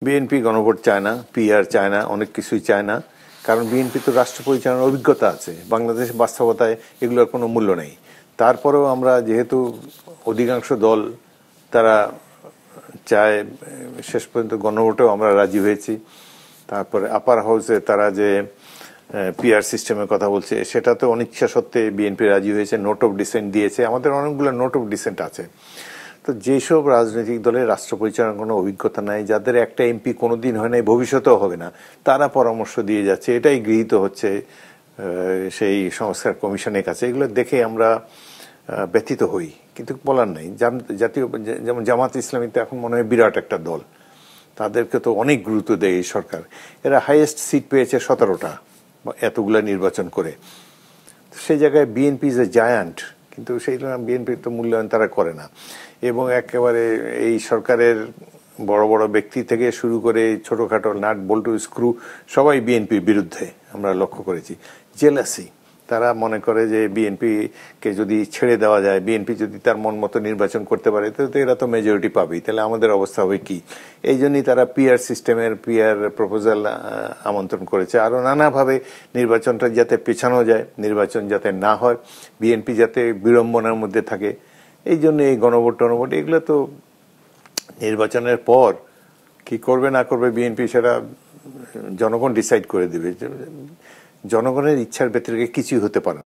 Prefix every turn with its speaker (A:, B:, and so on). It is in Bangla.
A: বিএনপি গণভোট চায় না, পিআর চায় না, অনেক কিছুই চায় না। কারণ বিএনপি তো রাষ্ট্র পরিচালনার অভিজ্ঞতা আছে, বাংলাদেশ বাস্তবতায় এগুলোর কোনো মূল্য নেই। তারপরেও আমরা যেহেতু অধিকাংশ দল তারা চায়, শেষ পর্যন্ত গণভোটেও আমরা রাজি হয়েছি। তারপরে আপার হাউসে তারা যে পিআর সিস্টেমের কথা বলছে, সেটা তো অনিচ্ছা সত্ত্বে বিএনপি রাজি হয়েছে, নোট অফ ডিসেন্ট দিয়েছে। আমাদের অনেকগুলো নোট অফ ডিসেন্ট আছে। তো যেসব রাজনৈতিক দলের রাষ্ট্র পরিচালনার কোনো অভিজ্ঞতা নাই, যাদের একটা এমপি কোনোদিন হয় নাই, ভবিষ্যতেও হবে না, তারা পরামর্শ দিয়ে যাচ্ছে, এটাই গৃহীত হচ্ছে সেই সংস্কার কমিশনের কাছে। এগুলো দেখে আমরা ব্যথিত হই, কিন্তু বলার নাই। জাতীয় যেমন জামাত ইসলামী তো এখন মনে হয় বিরাট একটা দল, তাদেরকে তো অনেক গুরুত্ব দেয় এই সরকার। এরা হাইয়েস্ট সিট পেয়েছে 17টা এতগুলা নির্বাচন করে। সেই জায়গায় বিএনপি ইজ এ জায়ান্ট, কিন্তু সেই বিএনপির তো মূল্যায়ন তারা করে না। এবং একেবারে এই সরকারের বড় বড় ব্যক্তি থেকে শুরু করে ছোটখাটো নাট বল্টু স্ক্রু সবাই বিএনপির বিরুদ্ধে আমরা লক্ষ্য করেছি। জেলাসি, তারা মনে করে যে বিএনপিকে যদি ছেড়ে দেওয়া যায়, বিএনপি যদি তার মন মতো নির্বাচন করতে পারে, তো এরা তো মেজরিটি পাবেই, তাহলে আমাদের অবস্থা হবে কি? এই জন্যই তারা পিআর সিস্টেমের পিআর প্রপোজাল আমন্ত্রণ করেছে। আরও নানাভাবে নির্বাচনটা যাতে পেছানো যায়, নির্বাচন যাতে না হয়, বিএনপি যাতে বিড়ম্বনার মধ্যে থাকে, এই জন্য এই গণভোট টনভোট এগুলো তো নির্বাচনের পর কি করবে না করবে বিএনপি সেটা জনগণ ডিসাইড করে দেবে। জনগণের ইচ্ছার ব্যতিরেকে কিছুই হতে পারে না।